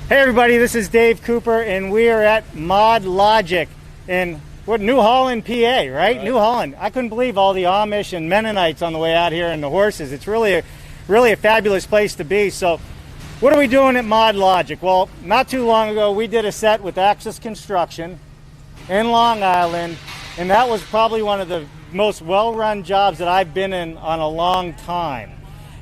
Hey everybody, this is Dave Cooper and we are at Modlogiq in New Holland, PA, right? New Holland. I couldn't believe all the Amish and Mennonites on the way out here and the horses. It's really a fabulous place to be. So what are we doing at Modlogiq? Well, not too long ago we did a set with Axis Construction in Long Island, and that was probably one of the most well-run jobs that I've been in on a long time.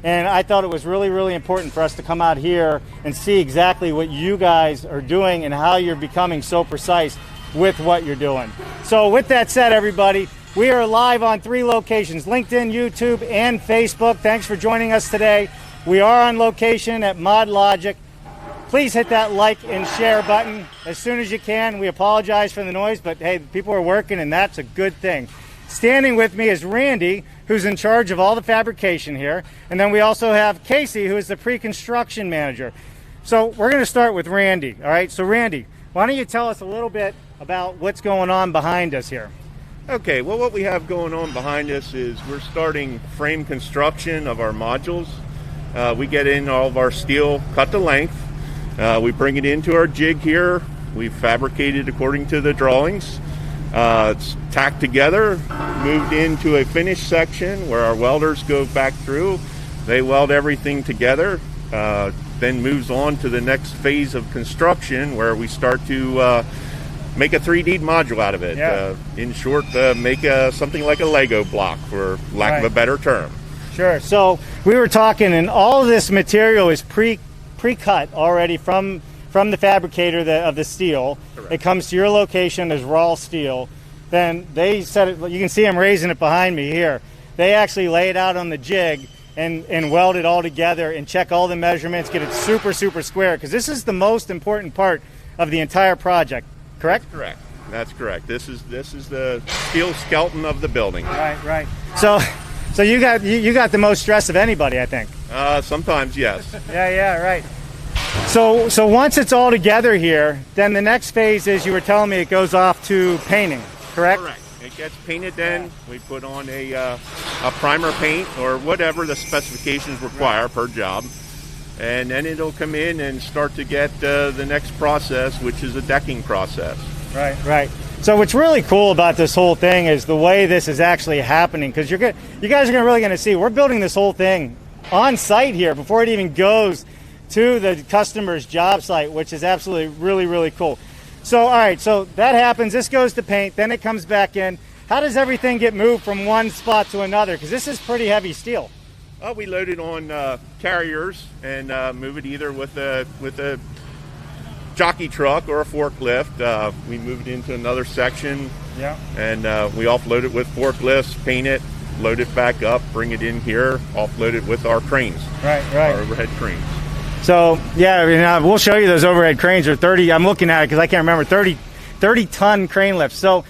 And I thought it was really important for us to come out here and see exactly what you guys are doing and how you're becoming so precise with what you're doing. So with that said, everybody, we are live on 3 locations, LinkedIn, YouTube, and Facebook. Thanks for joining us today. We are on location at Modlogiq. Please hit that like and share button as soon as you can. We apologize for the noise, but hey, people are working and that's a good thing. Standing with me is Randy, who's in charge of all the fabrication here. And then we also have Casey, who is the pre-construction manager. So we're going to start with Randy. All right, so Randy, why don't you tell us a little bit about what's going on behind us here? Okay, well, what we have going on behind us is we're starting frame construction of our modules. We get in all of our steel cut to length. We bring it into our jig here. We fabricate it according to the drawings. It's tacked together, moved into a finished section where our welders go back through. They weld everything together, then moves on to the next phase of construction where we start to make a 3D module out of it. Yeah. In short, make something like a Lego block, for lack of a better term. Sure. So we were talking, and all of this material is pre-cut already from the fabricator of the steel. Correct. It comes to your location as raw steel. Then they set it, you can see I'm raising it behind me here. They actually lay it out on the jig and weld it all together and check all the measurements, get it super square, because this is the most important part of the entire project, correct? That's correct. This is the steel skeleton of the building. Right. So you got the most stress of anybody, I think. Sometimes, yes. Yeah, right. So once it's all together here, then the next phase is, you were telling me, it goes off to painting, correct? Correct. It gets painted then. We put on a primer paint or whatever the specifications require per job. And then it'll come in and start to get the next process, which is a decking process. Right. So what's really cool about this whole thing is the way this is actually happening, because you guys are really going to see, we're building this whole thing on site here before it even goes to the customer's job site, which is absolutely really cool. So all right, so that happens, this goes to paint, then it comes back in. How does everything get moved from one spot to another? Because this is pretty heavy steel. We load it on carriers and move it either with a jockey truck or a forklift. We move it into another section, and we offload it with forklifts, paint it, load it back up, bring it in here, offload it with our cranes. Right. Our overhead cranes. So yeah, we'll show you those overhead cranes are 30. I'm looking at it because I can't remember, 30 ton crane lifts. So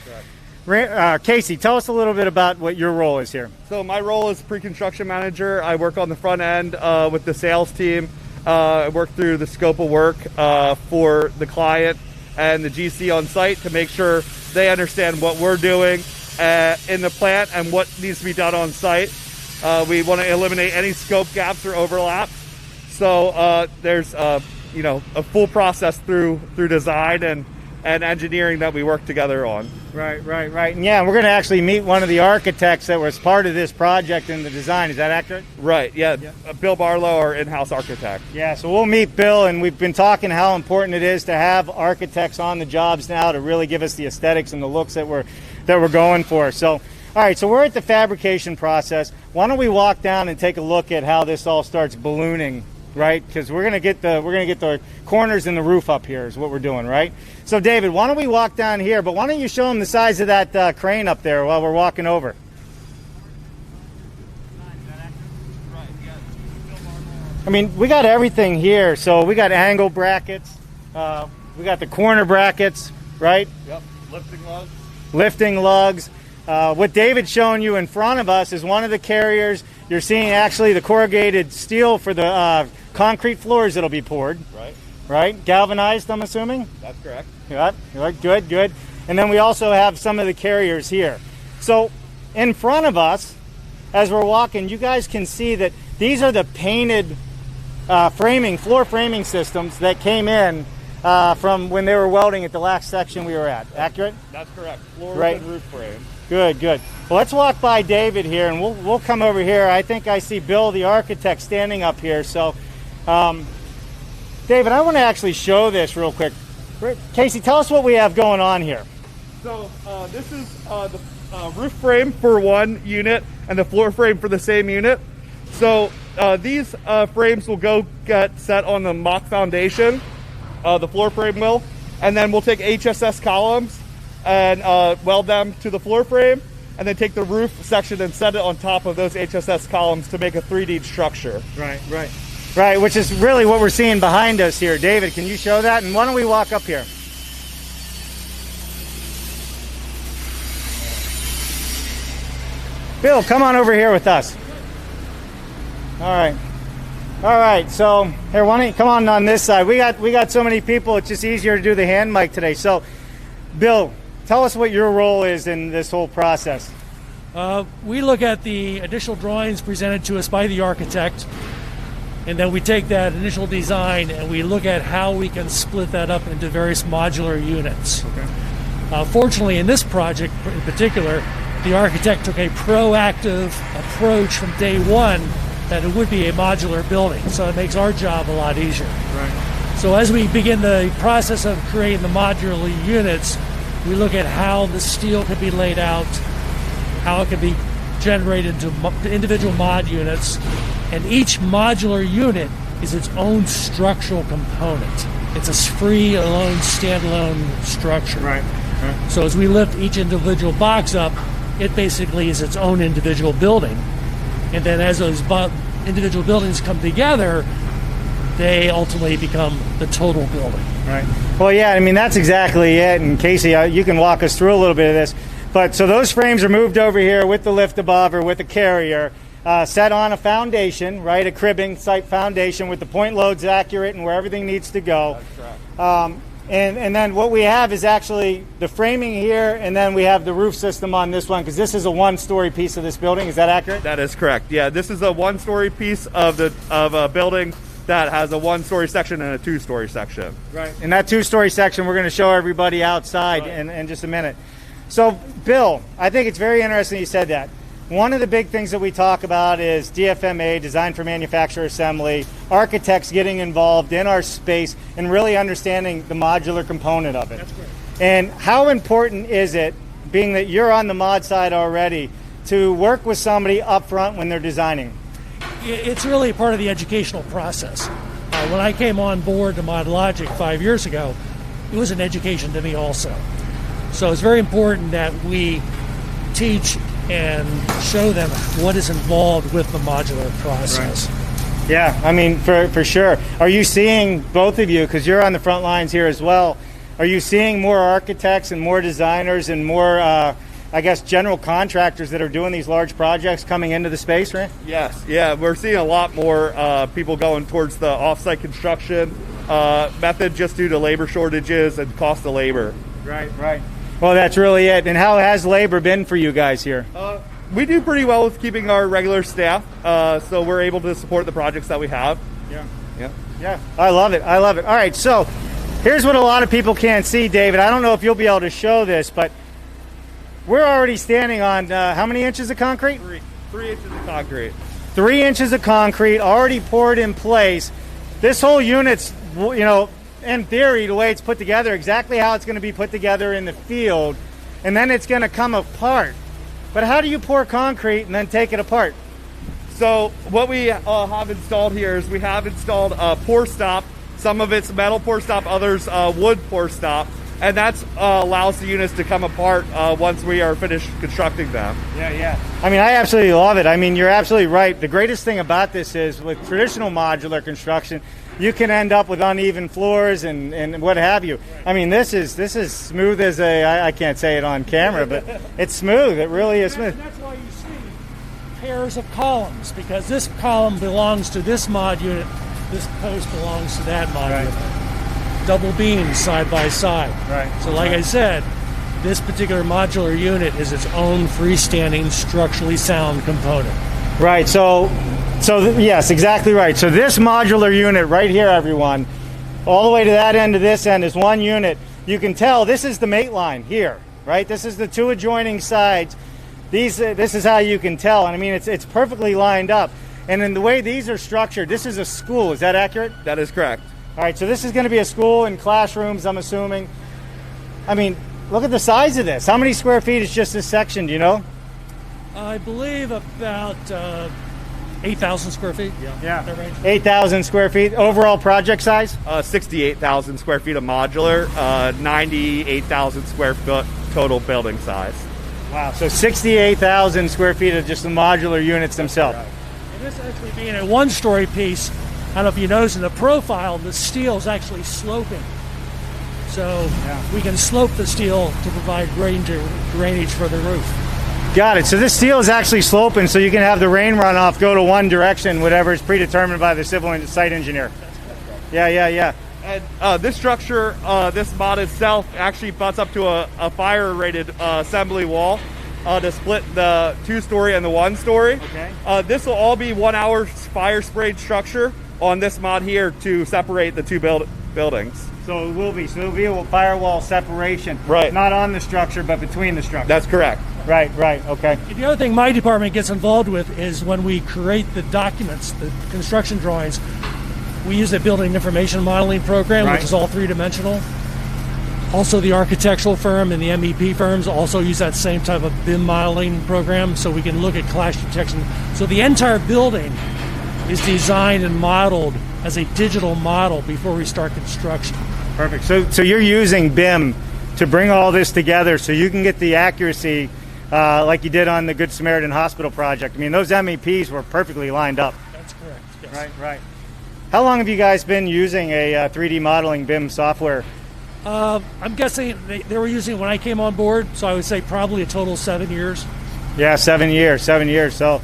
Casey, tell us a little bit about what your role is here. So my role is pre-construction manager. I work on the front end with the sales team. I work through the scope of work for the client and the GC on site to make sure they understand what we're doing in the plant and what needs to be done on site. We want to eliminate any scope gaps or overlap. So there's a full process through design and engineering that we work together on. Right. And yeah, we're going to actually meet one of the architects that was part of this project in the design. Is that accurate? Right, yeah. Bill Barlow, our in-house architect. Yeah, so we'll meet Bill, and we've been talking how important it is to have architects on the jobs now to really give us the aesthetics and the looks that we're going for. So, all right, so we're at the fabrication process. Why don't we walk down and take a look at how this all starts ballooning? Right, because we're gonna get the corners and the roof up here is what we're doing, right? So David, why don't we walk down here? But why don't you show them the size of that crane up there while we're walking over? I mean, we got everything here. So we got angle brackets, we got the corner brackets, right? Yep. Lifting lugs. What David's showing you in front of us is one of the carriers. You're seeing actually the corrugated steel for the concrete floors that'll be poured. Right? Galvanized, I'm assuming? That's correct. Yep. Good. And then we also have some of the carriers here. So in front of us, as we're walking, you guys can see that these are the painted floor framing systems that came in from when they were welding at the last section we were at. Accurate? That's correct. Floors right. and roof frame. Good, good. Well, let's walk by David here, and we'll come over here. I think I see Bill, the architect, standing up here. So, David, I want to actually show this real quick. Casey, tell us what we have going on here. So this is the roof frame for one unit and the floor frame for the same unit. So these frames will go get set on the mock foundation, the floor frame will, and then we'll take HSS columns and weld them to the floor frame, and then take the roof section and set it on top of those HSS columns to make a 3D structure. Right, right. Right, which is really what we're seeing behind us here. David, can you show that? And why don't we walk up here? Bill, come on over here with us. All right. All right, so here, why don't you come on this side? We got so many people, it's just easier to do the hand mic today. So, Bill, tell us what your role is in this whole process. We look at the initial drawings presented to us by the architect, and then we take that initial design and we look at how we can split that up into various modular units. Okay. Fortunately, in this project in particular, the architect took a proactive approach from day one that it would be a modular building, so it makes our job a lot easier. Right. So as we begin the process of creating the modular units, we look at how the steel can be laid out, how it can be generated into individual mod units, and each modular unit is its own structural component. It's a free, alone, standalone structure. Right. Right. So as we lift each individual box up, it basically is its own individual building. And then as those individual buildings come together, they ultimately become the total building. Right. Well, yeah, I mean, that's exactly it. And Casey, you can walk us through a little bit of this. But so those frames are moved over here with the lift above or with a carrier, set on a foundation, right, a cribbing site foundation with the point loads accurate and where everything needs to go. That's correct. And then what we have is actually the framing here, and then we have the roof system on this one, because this is a one-story piece of this building. Is that accurate? That is correct. Yeah, this is a one-story piece of a building that has a one-story section and a two-story section. Right. And that two-story section we're going to show everybody outside in just a minute. So, Bill, I think it's very interesting you said that. One of the big things that we talk about is DFMA, Design for Manufacturer Assembly, architects getting involved in our space and really understanding the modular component of it. That's great. And how important is it, being that you're on the mod side already, to work with somebody up front when they're designing? It's really a part of the educational process. When I came on board to Modlogiq 5 years ago, it was an education to me also. So it's very important that we teach and show them what is involved with the modular process. Right. Yeah, I mean, for sure. Are you seeing, both of you, because you're on the front lines here as well, are you seeing more architects and more designers and more, I guess, general contractors that are doing these large projects coming into the space, right? Yes, yeah, we're seeing a lot more people going towards the off-site construction method just due to labor shortages and cost of labor. Right, right. Well, that's really it. And how has labor been for you guys here? We do pretty well with keeping our regular staff, so we're able to support the projects that we have. Yeah. Yeah. Yeah, I love it. I love it. All right, so here's what a lot of people can't see, David. I don't know if you'll be able to show this, but we're already standing on how many inches of concrete? 3 inches of concrete. 3 inches of concrete already poured in place. This whole unit's, you know, in theory, the way it's put together, exactly how it's going to be put together in the field, and then it's going to come apart. But how do you pour concrete and then take it apart? So what we have installed here is we have installed a pour stop. Some of it's metal pour stop, others wood pour stop, and that allows the units to come apart once we are finished constructing them. Yeah, yeah. I mean, I absolutely love it. I mean, you're absolutely right. The greatest thing about this is with traditional modular construction, you can end up with uneven floors and what have you. I mean, this is smooth as I can't say it on camera, but it's smooth. It really is smooth. That's why you see pairs of columns, because this column belongs to this mod unit, this post belongs to that mod unit. Double beams side by side. Right. So like I said, this particular modular unit is its own freestanding, structurally sound component. Right. So So yes, exactly right. So this modular unit right here, everyone, all the way to that end to this end is one unit. You can tell this is the mate line here, right? This is the two adjoining sides. This is how you can tell. And I mean, it's perfectly lined up. And in the way these are structured, this is a school. Is that accurate? That is correct. All right, so this is going to be a school and classrooms, I'm assuming. I mean, look at the size of this. How many square feet is just this section, do you know? I believe about 8,000 square feet. Yeah. 8,000 square feet. Overall project size? 68,000 square feet of modular, 98,000 square foot total building size. Wow, so 68,000 square feet of just the modular units themselves. And this actually being a one-story piece, I don't know if you notice in the profile, the steel is actually sloping. So we can slope the steel to provide drainage for the roof. Got it. So this steel is actually sloping, so you can have the rain runoff go to one direction, whatever is predetermined by the civil and site engineer. Yeah. And this structure, this mod itself, actually butts up to a fire-rated assembly wall to split the 2-story and the 1-story. Okay. This will all be 1 hour fire-sprayed structure on this mod here to separate the two buildings. So it will be. So there will be a firewall separation. Right. Not on the structure, but between the structures. That's correct. Right, okay. And the other thing my department gets involved with is when we create the documents, the construction drawings, we use a building information modeling program, which is all three-dimensional. Also, the architectural firm and the MEP firms also use that same type of BIM modeling program, so we can look at clash detection. So the entire building is designed and modeled as a digital model before we start construction. Perfect. So you're using BIM to bring all this together so you can get the accuracy like you did on the Good Samaritan Hospital project. I mean, those MEPs were perfectly lined up. That's correct, yes. Right. How long have you guys been using a 3D modeling BIM software? I'm guessing they were using it when I came on board, so I would say probably a total of 7 years. Yeah, 7 years. So,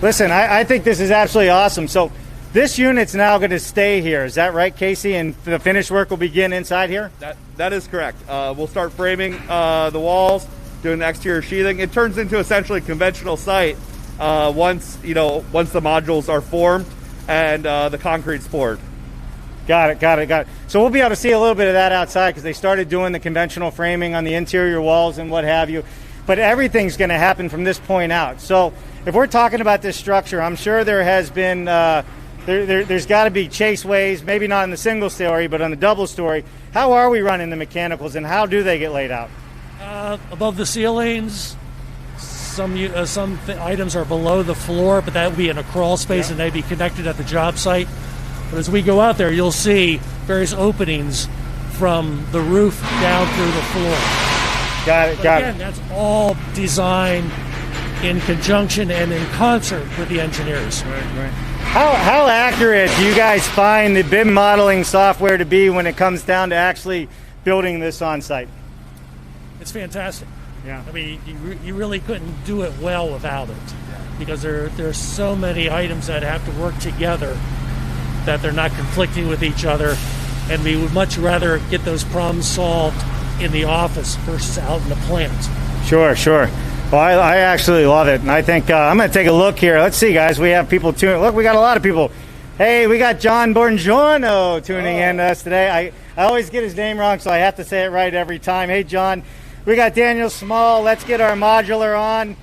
listen, I think this is absolutely awesome. So, this unit's now going to stay here. Is that right, Casey? And the finished work will begin inside here? That is correct. We'll start framing the walls, doing the exterior sheathing. It turns into essentially a conventional site once the modules are formed and the concrete's poured. Got it. So we'll be able to see a little bit of that outside because they started doing the conventional framing on the interior walls and what have you. But everything's going to happen from this point out. So if we're talking about this structure, I'm sure there has been, there's got to be chaseways, maybe not in the single story, but on the double story. How are we running the mechanicals and how do they get laid out? Above the ceilings, some items are below the floor, but that would be in a crawl space and they'd be connected at the job site. But as we go out there, you'll see various openings from the roof down through the floor. Got it. Again, that's all designed in conjunction and in concert with the engineers. Right. How accurate do you guys find the BIM modeling software to be when it comes down to actually building this on site? It's fantastic. Yeah. I mean, you really couldn't do it well without it because there's so many items that have to work together that they're not conflicting with each other, and we would much rather get those problems solved in the office versus out in the plant. Sure. Well, I actually love it, and I think I'm going to take a look here. Let's see, guys. We have people tuning. Look, we got a lot of people. Hey, we got John Borgiorno tuning in to us today. I always get his name wrong, so I have to say it right every time. Hey, John. We got Daniel Small. Let's get our modular on.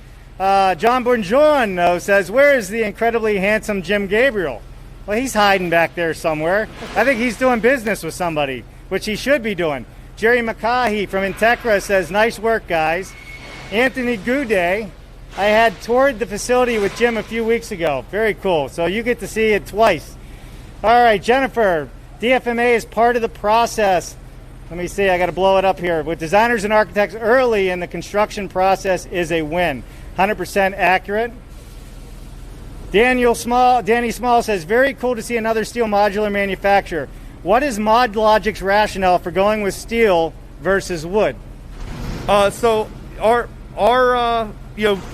John Borgiorno says, where is the incredibly handsome Jim Gabriel? Well, he's hiding back there somewhere. I think he's doing business with somebody, which he should be doing. Jerry McCahey from Integra says, nice work, guys. Anthony Goudet, I had toured the facility with Jim a few weeks ago. Very cool. So you get to see it twice. All right, Jennifer, DFMA is part of the process. Let me see, I got to blow it up here. With designers and architects early in the construction process is a win. 100% accurate. Danny Small says, very cool to see another steel modular manufacturer. What is Modlogiq's rationale for going with steel versus wood? So our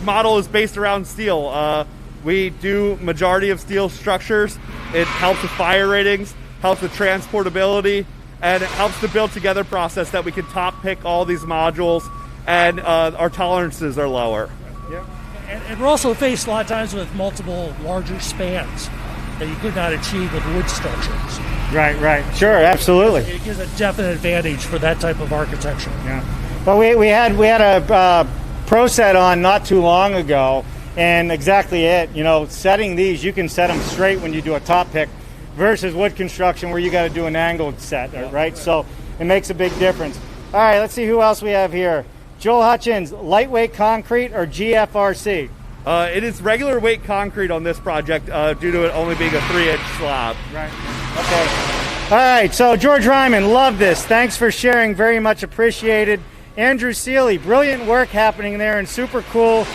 model is based around steel. We do majority of steel structures. It helps with fire ratings, helps with transportability, and it helps the build together process that we can top pick all these modules, and our tolerances are lower. Yep. And we're also faced a lot of times with multiple larger spans that you could not achieve with wood structures. Right. Sure, absolutely. It gives a definite advantage for that type of architecture. Yeah. Well, we had a pro set on not too long ago, and exactly it. You know, setting these, you can set them straight when you do a top pick, versus wood construction where you got to do an angled set, right? So it makes a big difference. All right, let's see who else we have here. Joel Hutchins, lightweight concrete or GFRC? It is regular weight concrete on this project due to it only being a 3-inch slab. Right. Okay. All right, so George Ryman, love this. Thanks for sharing, very much appreciated. Andrew Seeley, brilliant work happening there and super cool.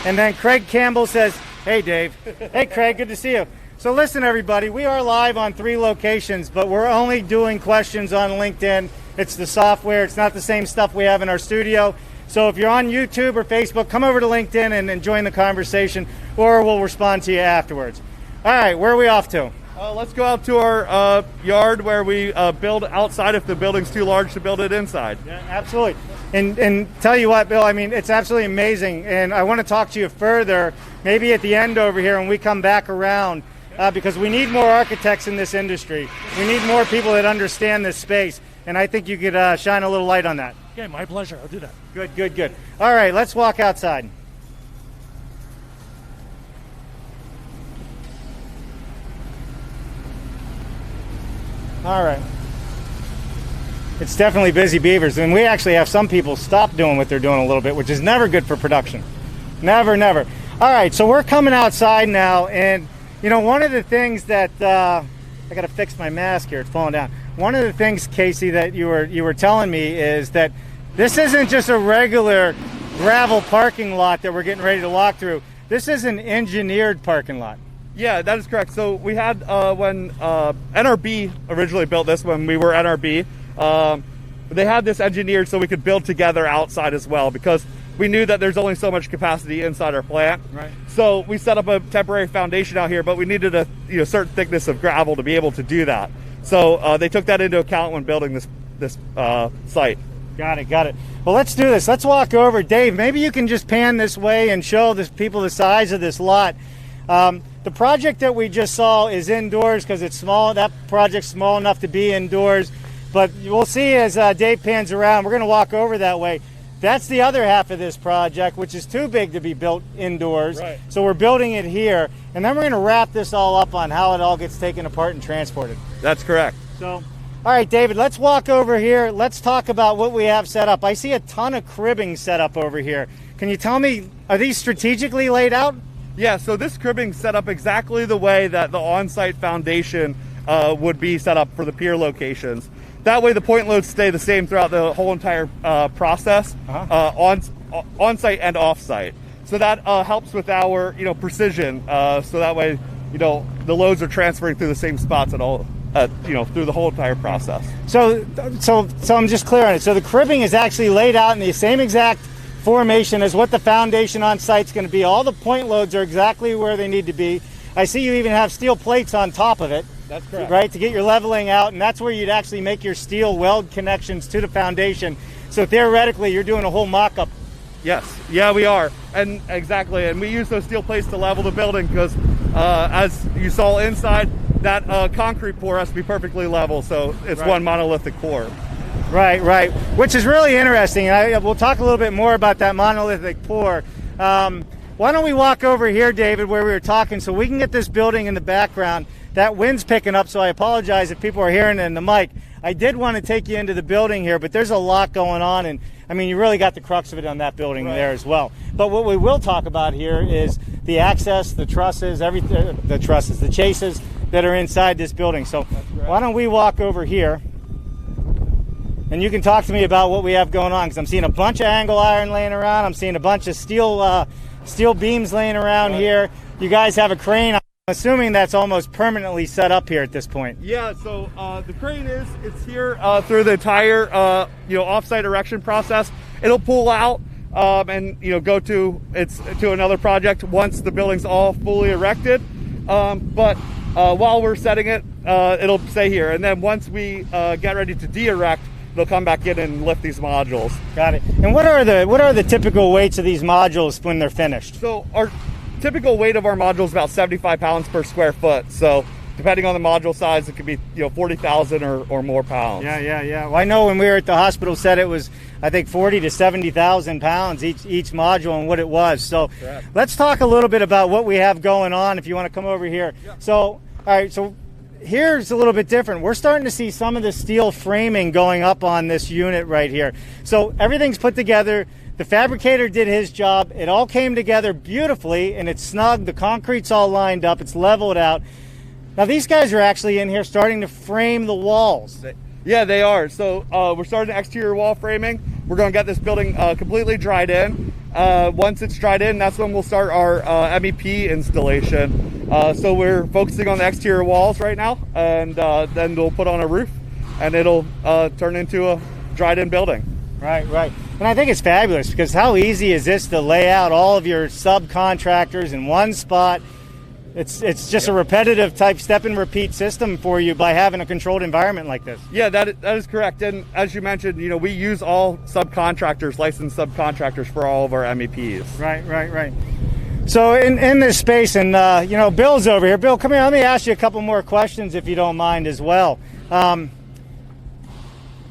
And then Craig Campbell says, hey, Dave. Hey, Craig, good to see you. So listen, everybody, we are live on 3 locations, but we're only doing questions on LinkedIn. It's the software. It's not the same stuff we have in our studio. So if you're on YouTube or Facebook, come over to LinkedIn and join the conversation, or we'll respond to you afterwards. All right, where are we off to? Let's go out to our yard where we build outside if the building's too large to build it inside. Yeah, absolutely. And tell you what, Bill, I mean, it's absolutely amazing. And I want to talk to you further, maybe at the end over here when we come back around, because we need more architects in this industry. We need more people that understand this space. And I think you could shine a little light on that. Okay, my pleasure. I'll do that. Good. All right, let's walk outside. All right. It's definitely busy beavers, and we actually have some people stop doing what they're doing a little bit, which is never good for production. Never. All right, so we're coming outside now, and you know, one of the things that I got to fix my mask here; it's falling down. One of the things, Casey, that you were telling me is that this isn't just a regular gravel parking lot that we're getting ready to walk through. This is an engineered parking lot. Yeah, that is correct. So we had when NRB originally built this, when we were NRB, they had this engineered so we could build together outside as well, because we knew that there's only so much capacity inside our plant. Right. So we set up a temporary foundation out here, but we needed a certain thickness of gravel to be able to do that. So they took that into account when building this site. Got it. Well, let's do this. Let's walk over. Dave, maybe you can just pan this way and show people the size of this lot. The project that we just saw is indoors because it's small. That project's small enough to be indoors. But we'll see as Dave pans around. We're going to walk over that way. That's the other half of this project, which is too big to be built indoors. Right. So we're building it here. And then we're going to wrap this all up on how it all gets taken apart and transported. That's correct. So, all right, David, let's walk over here. Let's talk about what we have set up. I see a ton of cribbing set up over here. Can you tell me, are these strategically laid out? Yeah, so this cribbing set up exactly the way that the on-site foundation would be set up for the pier locations. That way the point loads stay the same throughout the whole entire process, on-site and off-site. So that helps with our precision. So that way the loads are transferring through the same spots at all. Through the whole entire process. So I'm just clear on it. So the cribbing is actually laid out in the same exact formation as what the foundation on site is going to be. All the point loads are exactly where they need to be. I see you even have steel plates on top of it. That's correct. Right, to get your leveling out, and that's where you'd actually make your steel weld connections to the foundation. So theoretically, you're doing a whole mock-up. Yes, yeah, we are, and exactly, and we use those steel plates to level the building because, as you saw inside, that concrete pour has to be perfectly level, so it's one monolithic pour. Right, which is really interesting. We'll talk a little bit more about that monolithic pour. Why don't we walk over here, David, where we were talking, so we can get this building in the background. That wind's picking up, so I apologize if people are hearing it in the mic. I did want to take you into the building here, but there's a lot going on, and I mean, you really got the crux of it on that building there as well. But what we will talk about here is the access, the trusses, the chases that are inside this building. So why don't we walk over here, and you can talk to me about what we have going on, because I'm seeing a bunch of angle iron laying around. I'm seeing a bunch of steel beams laying around here. You guys have a crane. I'm assuming that's almost permanently set up here at this point. Yeah, so the crane it's here through the entire offsite erection process. It'll pull out and go to another project once the building's all fully erected. But while we're setting it, it'll stay here. And then once we get ready to de-erect, they'll come back in and lift these modules. Got it. And what are the typical weights of these modules when they're finished? So our typical weight of our module is about 75 pounds per square foot. So depending on the module size, it could be 40,000 or more pounds. Yeah. Well, I know when we were at the hospital said it was, I think, 40 to 70,000 pounds each module and what it was. So correct. Let's talk a little bit about what we have going on. If you want to come over here. Yeah. So all right. So here's a little bit different. We're starting to see some of the steel framing going up on this unit right here. So everything's put together. The fabricator did his job. It all came together beautifully, and it's snug. The concrete's all lined up. It's leveled out. Now these guys are actually in here starting to frame the walls. Yeah, they are. So we're starting exterior wall framing. We're going to get this building completely dried in. Once it's dried in, that's when we'll start our MEP installation. So we're focusing on the exterior walls right now, and then we'll put on a roof, and it'll turn into a dried in building. Right. And I think it's fabulous because how easy is this to lay out all of your subcontractors in one spot? It's just a repetitive type step and repeat system for you by having a controlled environment like this. Yeah, that is correct. And as you mentioned, we use all subcontractors, licensed subcontractors for all of our MEPs. Right. So in this space, and Bill's over here. Bill, come here. Let me ask you a couple more questions if you don't mind as well.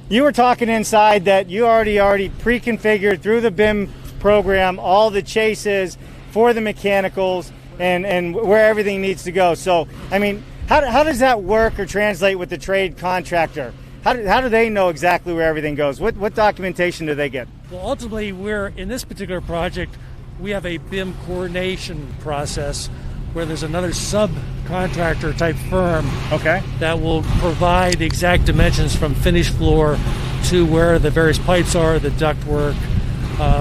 You were talking inside that you already pre-configured through the BIM program all the chases for the mechanicals and where everything needs to go. So, I mean, how does that work or translate with the trade contractor? How do they know exactly where everything goes? What documentation do they get? Well, ultimately, in this particular project, we have a BIM coordination process where there's another subcontractor type firm that will provide the exact dimensions from finished floor to where the various pipes are, the ductwork,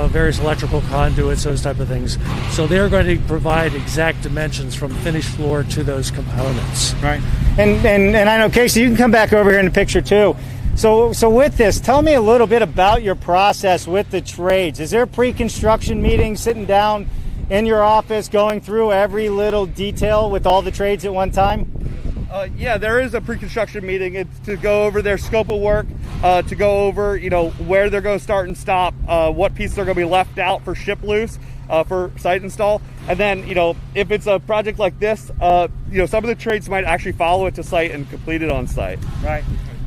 various electrical conduits, those type of things. So they're going to provide exact dimensions from finished floor to those components. Right. And I know, Casey, you can come back over here in the picture too. So with this, tell me a little bit about your process with the trades. Is there a pre-construction meeting, sitting down in your office, going through every little detail with all the trades at one time? Yeah, there is a pre-construction meeting. It's to go over their scope of work, to go over, where they're going to start and stop, what pieces are going to be left out for ship loose, for site install. And then, if it's a project like this, some of the trades might actually follow it to site and complete it on site. Right.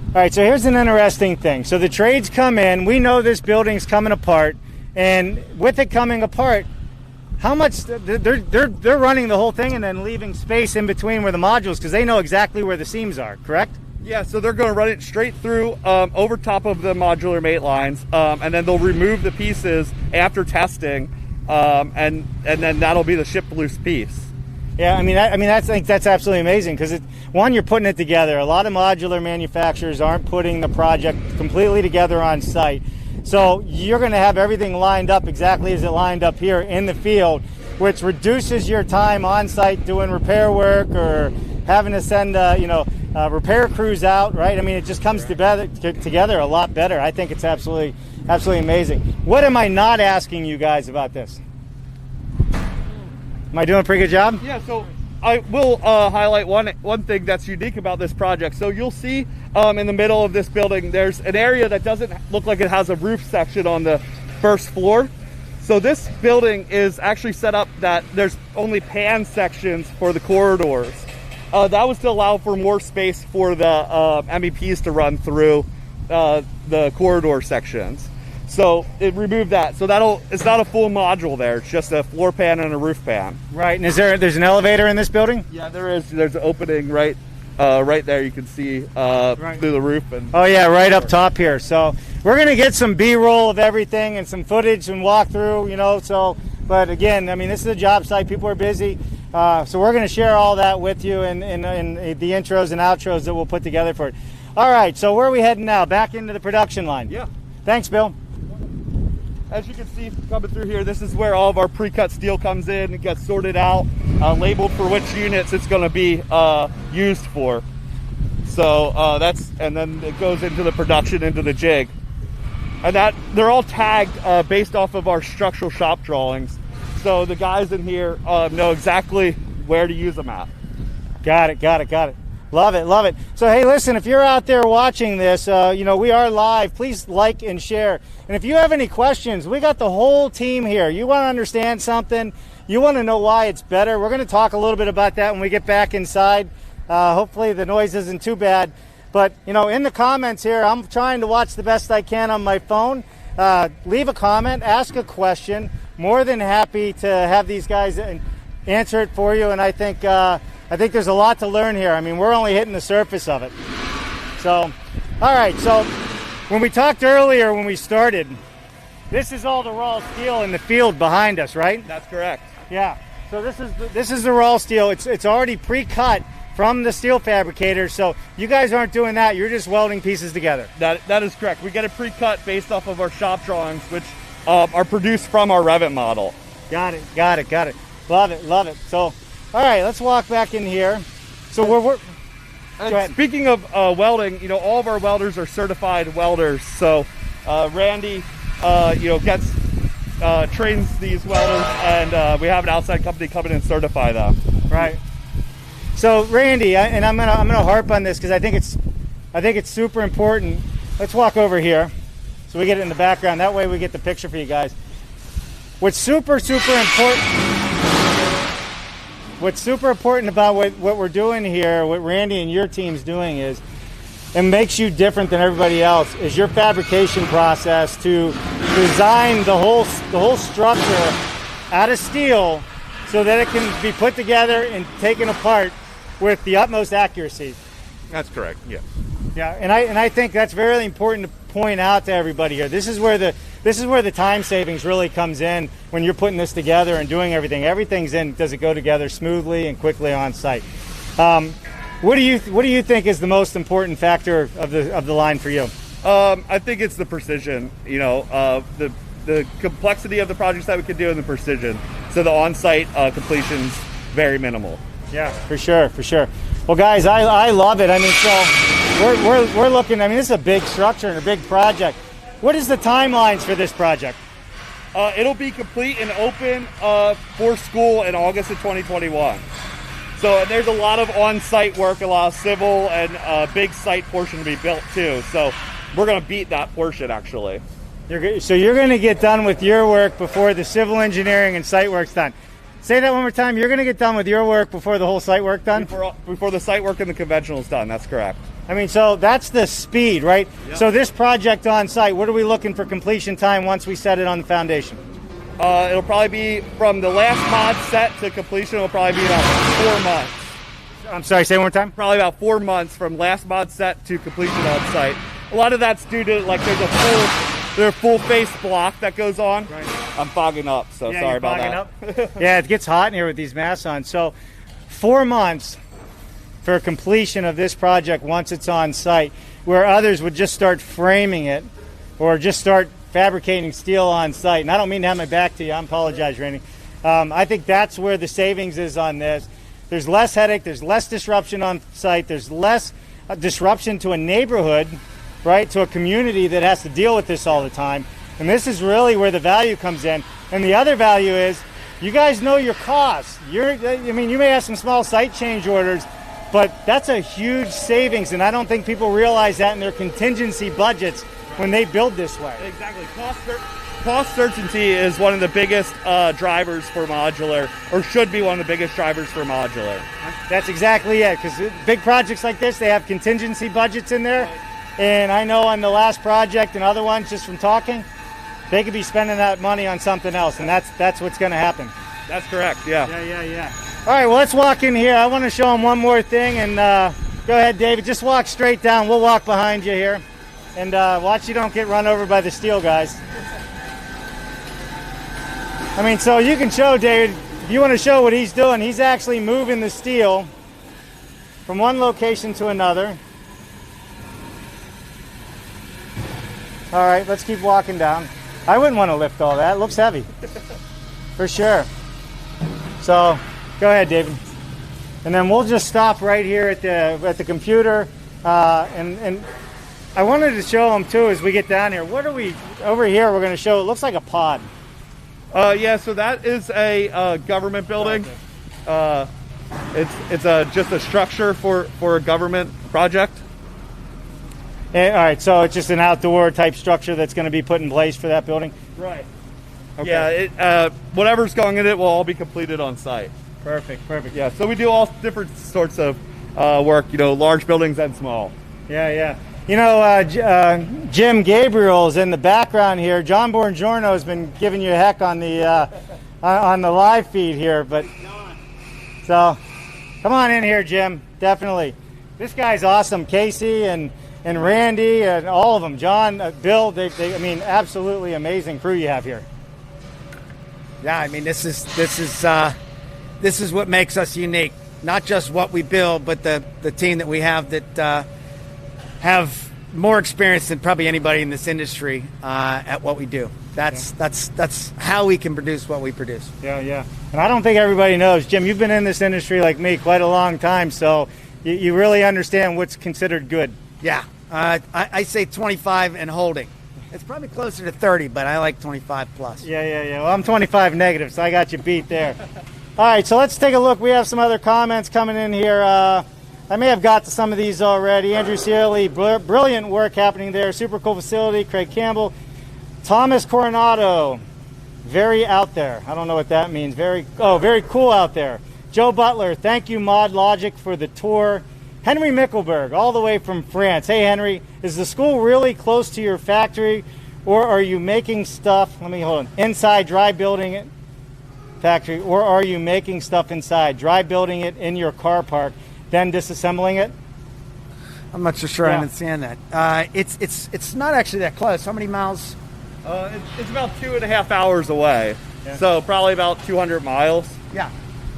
All right, so here's an interesting thing. So the trades come in. We know this building's coming apart, and with it coming apart, how much they're running the whole thing and then leaving space in between where the modules, because they know exactly where the seams are, correct? Yeah, so they're going to run it straight through over top of the modular mate lines, and then they'll remove the pieces after testing, and then that'll be the ship loose piece. Yeah, I think that's absolutely amazing because one, you're putting it together. A lot of modular manufacturers aren't putting the project completely together on site. So you're going to have everything lined up exactly as it lined up here in the field, which reduces your time on site doing repair work or having to send repair crews out, right? I mean, it just comes together a lot better. I think it's absolutely amazing. What am I not asking you guys about this? Am I doing a pretty good job? Yeah, so I will highlight one thing that's unique about this project. So you'll see in the middle of this building, there's an area that doesn't look like it has a roof section on the first floor. So this building is actually set up that there's only pan sections for the corridors. That was to allow for more space for the MEPs to run through the corridor sections. So it removed that. So it's not a full module there. It's just a floor pan and a roof pan. Right. And there's an elevator in this building? Yeah, there is. There's an opening right there. You can see through the roof. Oh yeah, right up top here. So we're gonna get some B-roll of everything and some footage and walkthrough. But again, I mean, this is a job site. People are busy. So we're gonna share all that with you in the intros and outros that we'll put together for it. All right. So where are we heading now? Back into the production line. Yeah. Thanks, Bill. As you can see coming through here, this is where all of our pre-cut steel comes in. It gets sorted out, labeled for which units it's going to be used for. So and then it goes into the production, into the jig. And they're all tagged based off of our structural shop drawings. So the guys in here know exactly where to use them at. Got it. Love it, love it. So, hey, listen, if you're out there watching this, you know, we are live. Please like and share. And if you have any questions, we got the whole team here. You want to understand something, you want to know why it's better, we're going to talk a little bit about that when we get back inside. Hopefully the noise isn't too bad. But, you know, in the comments here, I'm trying to watch the best I can on my phone. Leave a comment, ask a question. More than happy to have these guys answer it for you. And I think there's a lot to learn here. I mean, we're only hitting the surface of it. So, all right. So when we talked earlier, when we started, this is all the raw steel in the field behind us, right? That's correct. Yeah. So this is the raw steel. It's already pre-cut from the steel fabricator. So you guys aren't doing that. You're just welding pieces together. That is correct. We get it pre-cut based off of our shop drawings, which are produced from our Revit model. Got it. Love it, love it. So, all right, let's walk back in here. So go ahead. Speaking of welding, you know, all of our welders are certified welders. So Randy, you know, trains these welders, and we have an outside company come in and certify them. Right. So Randy, and I'm gonna harp on this because I think it's super important. Let's walk over here so we get it in the background. That way we get the picture for you guys. What's super important about what we're doing here, what Randy and your team's doing is, it makes you different than everybody else, is your fabrication process to design the whole structure out of steel so that it can be put together and taken apart with the utmost accuracy. That's correct, yes. Yeah, and I think that's very important to point out to everybody here. This is where the time savings really comes in when you're putting this together and doing everything. Everything's in. Does it go together smoothly and quickly on site? What do you think is the most important factor of the line for you? I think it's the precision. You know, the complexity of the projects that we can do and the precision. So the on-site completion's very minimal. Yeah, for sure. Well, guys, I love it. I mean, so we're looking. I mean, this is a big structure and a big project. What is the timelines for this project? It'll be complete and open for school in August of 2021. So there's a lot of on-site work, a lot of civil, and a big site portion to be built too. So we're going to beat that portion actually. So you're going to get done with your work before the civil engineering and site work's done. Say that one more time. You're going to get done with your work before the whole site work done? Before the site work and the conventional is done. That's correct. I mean, so that's the speed, right? Yep. So this project on site, what are we looking for completion time once we set it on the foundation? It'll probably be from the last mod set to completion. It'll probably be about 4 months. I'm sorry, say it one more time? Probably about 4 months from last mod set to completion on site. A lot of that's due to, like, there's a full face block that goes on. Right. I'm fogging up, so yeah, sorry about that. Yeah, it gets hot in here with these masks on. So 4 months for completion of this project once it's on site, where others would just start framing it or just start fabricating steel on site. And I don't mean to have my back to you. I apologize, Randy. I think that's where the savings is on this. There's less headache. There's less disruption on site. There's less disruption to a neighborhood, right, to a community that has to deal with this all the time. And this is really where the value comes in. And the other value is you guys know your costs. You may have some small site change orders, but that's a huge savings. And I don't think people realize that in their contingency budgets when they build this way. Exactly. Cost certainty is one of the biggest drivers for modular, or should be one of the biggest drivers for modular. That's exactly it, because big projects like this, they have contingency budgets in there. And I know on the last project and other ones, just from talking, they could be spending that money on something else, and that's what's going to happen. That's correct, yeah. Yeah. All right, well, let's walk in here. I want to show them one more thing, and go ahead, David. Just walk straight down. We'll walk behind you here, and watch you don't get run over by the steel guys. I mean, so you can show, David, if you want to show what he's doing, he's actually moving the steel from one location to another. All right, let's keep walking down. I wouldn't want to lift all that. It looks heavy, for sure. So, go ahead, David. And then we'll just stop right here at the computer. And I wanted to show them too as we get down here. What are we over here? We're going to show. It looks like a pod. Yeah. So that is a government building. It's just a structure for a government project. All right, so it's just an outdoor type structure that's going to be put in place for that building? Right. Okay. Yeah, whatever's going in it will all be completed on site. Perfect. Yeah, so we do all different sorts of work, large buildings and small. Yeah. Jim Gabriel is in the background here. John Buongiorno has been giving you a heck on the live feed here, but so come on in here, Jim. Definitely, this guy's awesome. Casey and Randy and all of them. John, Bill. They absolutely amazing crew you have here. Yeah, I mean, this is what makes us unique. Not just what we build, but the team that we have that have more experience than probably anybody in this industry at what we do. That's how we can produce what we produce. Yeah. And I don't think everybody knows, Jim, you've been in this industry like me quite a long time, so you really understand what's considered good. Yeah. I say 25 and holding. It's probably closer to 30, but I like 25 plus. Yeah. Well, I'm 25 negative, so I got you beat there. All right, so let's take a look. We have some other comments coming in here. I may have got to some of these already. Andrew Sealy, brilliant work happening there. Super cool facility. Craig Campbell. Thomas Coronado, very out there. I don't know what that means. Very cool out there. Joe Butler, thank you, Modlogiq, for the tour. Henry Mickelberg, all the way from France. Hey, Henry, is the school really close to your factory, or are you making stuff, inside, dry building it, factory, or are you making stuff inside, dry building it in your car park, then disassembling it? I'm not so sure I understand that. It's not actually that close. How many miles? It's about 2.5 hours away, so probably about 200 miles. Yeah,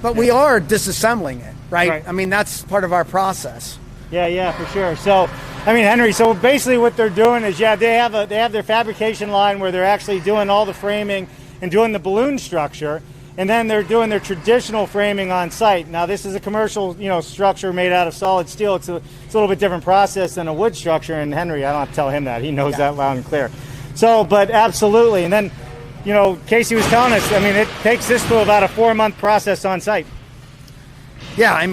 but we are disassembling it, right? I mean, that's part of our process. Yeah, for sure. So, Henry, so basically what they're doing is, they have their fabrication line where they're actually doing all the framing and doing the balloon structure, and then they're doing their traditional framing on site. Now, this is a commercial, structure made out of solid steel. It's a little bit different process than a wood structure, and Henry, I don't have to tell him that. He knows that loud and clear. So, but absolutely. And then, Casey was telling us, it takes this to about a 4-month process on site. Yeah,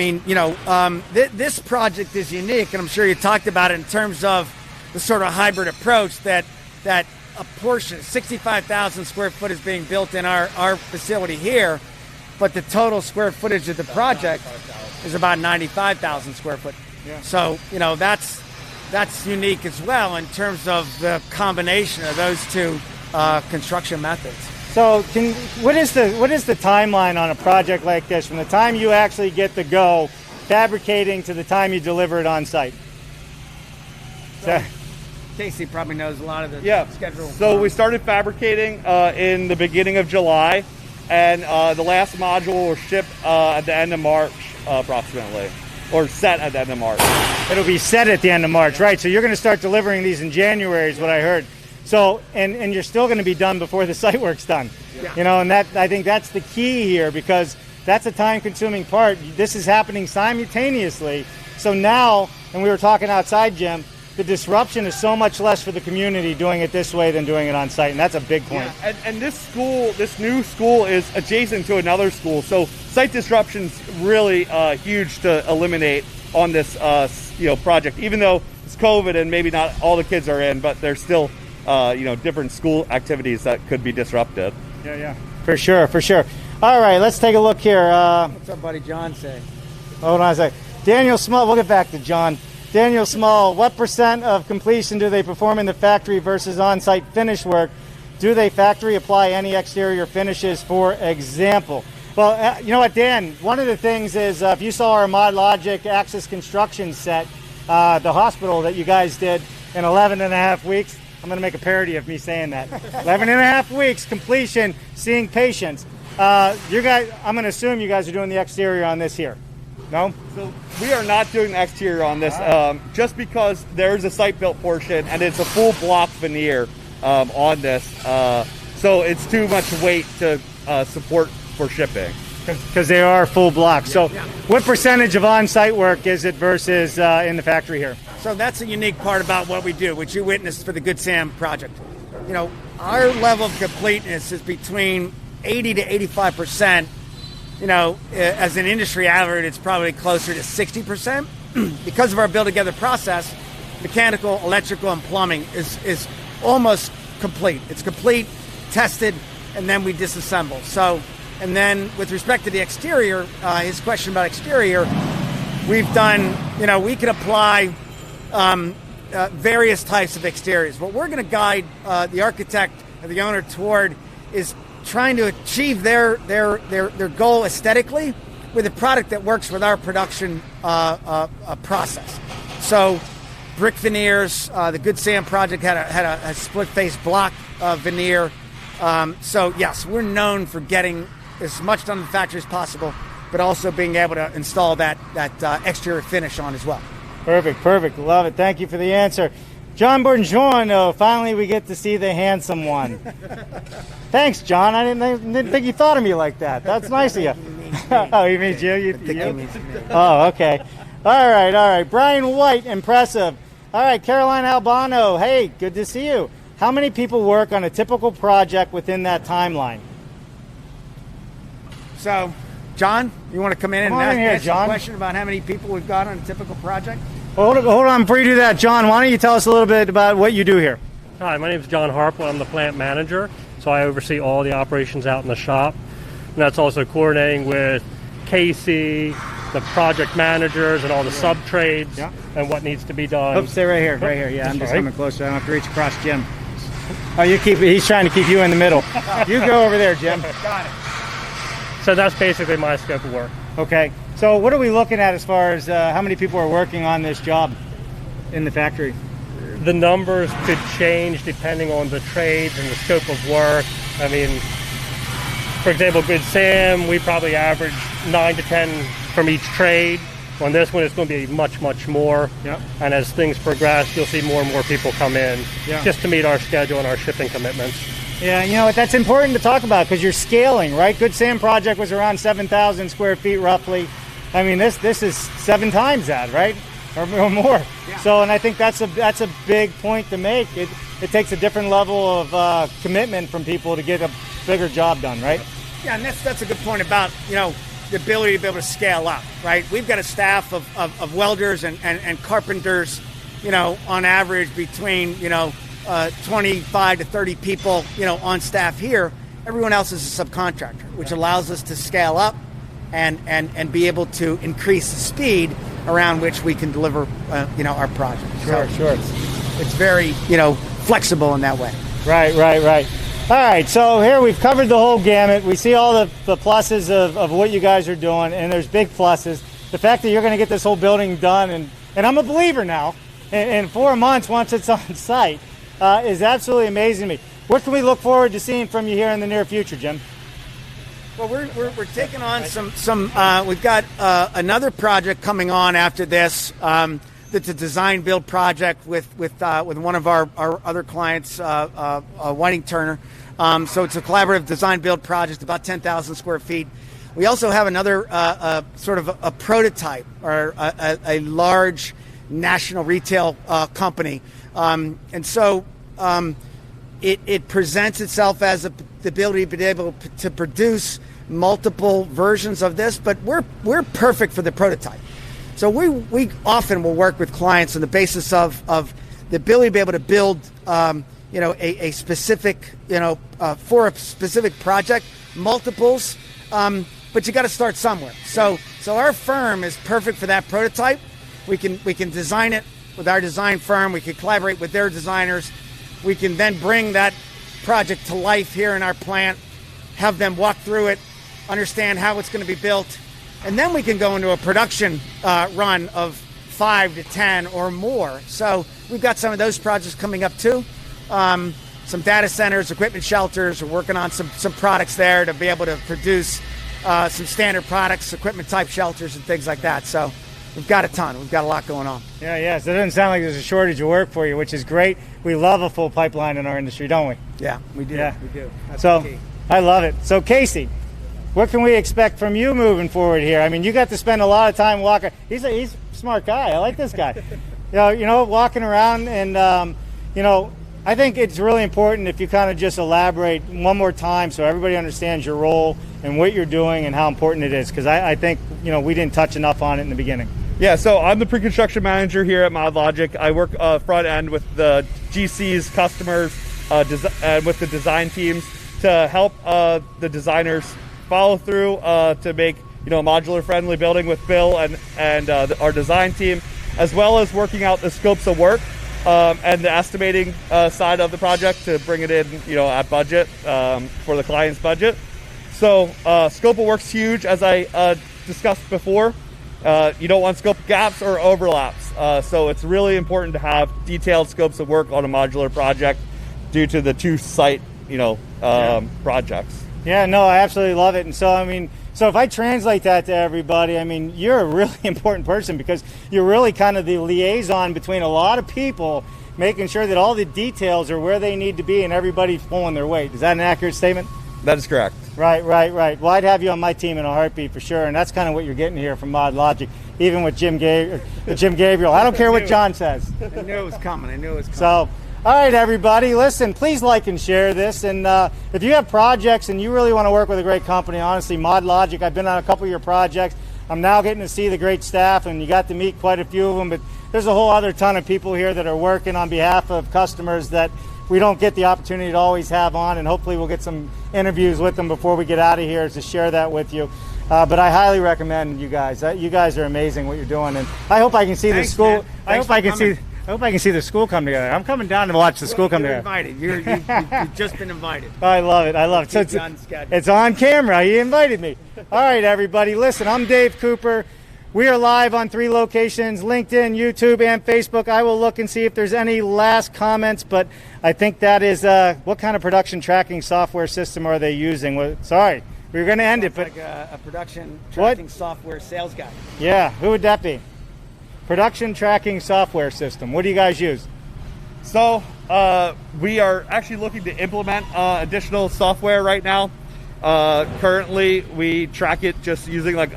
this project is unique, and I'm sure you talked about it in terms of the sort of hybrid approach that a portion, 65,000 square foot is being built in our facility here, but the total square footage of the project is about 95,000 square foot. Yeah. So, that's unique as well in terms of the combination of those two construction methods. So what is the timeline on a project like this, from the time you actually get the go fabricating to the time you deliver it on site? Casey probably knows a lot of the schedule. So we started fabricating in the beginning of July, and the last module will ship at the end of March approximately, or set at the end of March. It'll be set at the end of March, right? So you're going to start delivering these in January is what I heard. So, and you're still going to be done before the site work's done. Yeah. And I think that's the key here, because that's a time-consuming part. This is happening simultaneously. So now, and we were talking outside, Jim, the disruption is so much less for the community doing it this way than doing it on site, and that's a big point. Yeah, and this new school is adjacent to another school, so site disruption's really huge to eliminate on this project. Even though it's COVID and maybe not all the kids are in, but there's still different school activities that could be disrupted. Yeah, for sure. All right, let's take a look here. What's our buddy John say? Hold on a second. Daniel Small, we'll get back to John. Daniel Small, what % of completion do they perform in the factory versus on-site finish work? Do they factory apply any exterior finishes, for example? Well, you know what, Dan? One of the things is, if you saw our Modlogiq Access Construction set, the hospital that you guys did in 11 and a half weeks, I'm going to make a parody of me saying that. 11 and a half weeks completion, seeing patients. You guys, I'm going to assume you guys are doing the exterior on this here. No? So we are not doing the exterior on this, just because there's a site-built portion and it's a full block veneer on this. So it's too much weight to support for shipping. Because they are full blocks. So what percentage of on-site work is it versus in the factory here? So that's a unique part about what we do, which you witnessed for the Good Sam project. Our level of completeness is between 80 to 85%, as an industry average, it's probably closer to 60%. Because of our build together process, mechanical, electrical, and plumbing is almost complete. It's complete, tested, and then we disassemble. So, and then with respect to the exterior, his question about exterior, we've done, we can apply various types of exteriors. What we're going to guide the architect or the owner toward is trying to achieve their goal aesthetically with a product that works with our production process. So brick veneers, the Good Sam project had a split face block veneer. So yes, we're known for getting as much done in the factory as possible, but also being able to install that exterior finish on as well. Perfect. Love it. Thank you for the answer. John Buongiorno, finally we get to see the handsome one. Thanks, John. I didn't think you thought of me like that. That's nice of you. Oh, you mean Jim? Oh, okay. All right. Brian White, impressive. All right, Caroline Albano, hey, good to see you. How many people work on a typical project within that timeline? So, John, you want to come in and answer John. the question about how many people we've got on a typical project? Hold on, before you do that, John, why don't you tell us a little bit about what you do here? Hi, my name is John Harple. I'm the plant manager, so I oversee all the operations out in the shop. And that's also coordinating with Casey, the project managers, and all the sub-trades and what needs to be done. Oops, stay right here. Yeah, I'm just coming closer. I don't have to reach across Jim. Oh, he's trying to keep you in the middle. You go over there, Jim. Got it. So that's basically my scope of work. Okay. So what are we looking at as far as how many people are working on this job in the factory? The numbers could change depending on the trades and the scope of work. I mean, for example, Good Sam, we probably average 9 to 10 from each trade. On this one, it's going to be much more. Yep. And as things progress, you'll see more and more people come in just to meet our schedule and our shipping commitments. Yeah, that's important to talk about because you're scaling, right? Good Sam project was around 7,000 square feet roughly. I mean, this is 7 times that, right? Or more. Yeah. So, and I think that's a big point to make. It takes a different level of commitment from people to get a bigger job done, right? Yeah, and that's a good point about, the ability to be able to scale up, right? We've got a staff of welders and carpenters, on average between, 25 to 30 people, on staff here. Everyone else is a subcontractor, which allows us to scale up and be able to increase the speed around which we can deliver, our project. Sure. It's very, flexible in that way. Right. All right, so here we've covered the whole gamut. We see all the pluses of what you guys are doing, and there's big pluses. The fact that you're going to get this whole building done, and I'm a believer now, in 4 months once it's on site, is absolutely amazing to me. What can we look forward to seeing from you here in the near future, Jim? Well, we're taking on some we've got another project coming on after this. That's a design build project with one of our other clients, Whiting Turner. So it's a collaborative design build project, about 10,000 square feet. We also have another sort of a prototype or a large national retail company, and so it presents itself as the ability to be able to produce multiple versions of this, but we're perfect for the prototype. So we often will work with clients on the basis of the ability to be able to build, a specific, for a specific project, multiples, but you got to start somewhere. So our firm is perfect for that prototype. We can design it with our design firm. We can collaborate with their designers. We can then bring that project to life here in our plant, have them walk through it, understand how it's going to be built. And then we can go into a production run of 5 to 10 or more. So we've got some of those projects coming up too. Some data centers, equipment shelters. We're working on some products there to be able to produce some standard products, equipment type shelters and things like that. So we've got a ton. We've got a lot going on. Yeah. So it doesn't sound like there's a shortage of work for you, which is great. We love a full pipeline in our industry, don't we? Yeah, we do. Yeah. We do. That's so the key. I love it. So Casey, what can we expect from you moving forward here? I mean, you got to spend a lot of time walking. He's a smart guy. I like this guy. Walking around and, I think it's really important if you kind of just elaborate one more time so everybody understands your role and what you're doing and how important it is, because I think we didn't touch enough on it in the beginning. Yeah, so I'm the pre-construction manager here at Modlogiq. I work front end with the GCs, customers, and with the design teams to help the designers follow through to make a modular friendly building with Bill and our design team, as well as working out the scopes of work and the estimating side of the project to bring it in at budget for the client's budget. So scope of work's huge, as I discussed before. You don't want scope gaps or overlaps, so it's really important to have detailed scopes of work on a modular project due to the two site projects. Yeah, no, I absolutely love it. And so if I translate that to everybody, you're a really important person, because you're really kind of the liaison between a lot of people, making sure that all the details are where they need to be and everybody's pulling their weight. Is that an accurate statement? That is correct. Right. Well, I'd have you on my team in a heartbeat for sure, and that's kind of what you're getting here from Modlogiq, even with Jim Gabriel. I don't care what John says. I knew it was coming. So, all right, everybody, listen, please like and share this. And if you have projects and you really want to work with a great company, honestly, Modlogiq, I've been on a couple of your projects. I'm now getting to see the great staff, and you got to meet quite a few of them. But there's a whole other ton of people here that are working on behalf of customers that we don't get the opportunity to always have on, and hopefully we'll get some interviews with them before we get out of here to share that with you. But I highly recommend you guys. You guys are amazing what you're doing, and I hope I can see the school. I hope I can see the school come together. I'm coming down to watch the school come together. Invited. You've just been invited. I love it. So it's on camera. He invited me. All right, everybody. Listen, I'm Dave Cooper. We are live on 3 locations: LinkedIn, YouTube, and Facebook. I will look and see if there's any last comments, but I think that is what kind of production tracking software system are they using? Sorry, we were going to end it, but like a production tracking software sales guy. Yeah, who would that be? Production tracking software system. What do you guys use? So we are actually looking to implement additional software right now. Currently, we track it just using like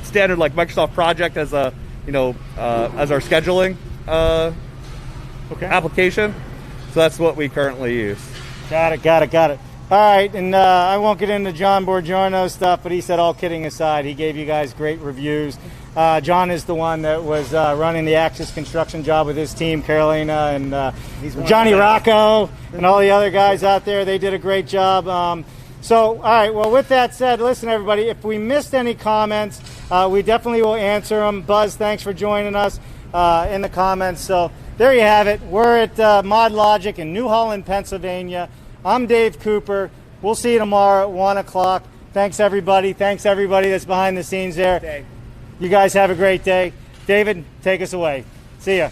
standard like Microsoft Project as a as our scheduling application. So that's what we currently use. Got it. All right, and I won't get into John Borgiorno's stuff, but he said, all kidding aside, he gave you guys great reviews. John is the one that was running the Axis construction job with his team, Carolina and Johnny Rocco and all the other guys out there. They did a great job. So, all right, well, with that said, listen, everybody, if we missed any comments, we definitely will answer them. Buzz, thanks for joining us in the comments. So there you have it. We're at Modlogiq in New Holland, Pennsylvania. I'm Dave Cooper. We'll see you tomorrow at 1 o'clock. Thanks, everybody. Thanks, everybody that's behind the scenes there. Dave. You guys have a great day. David, take us away. See ya.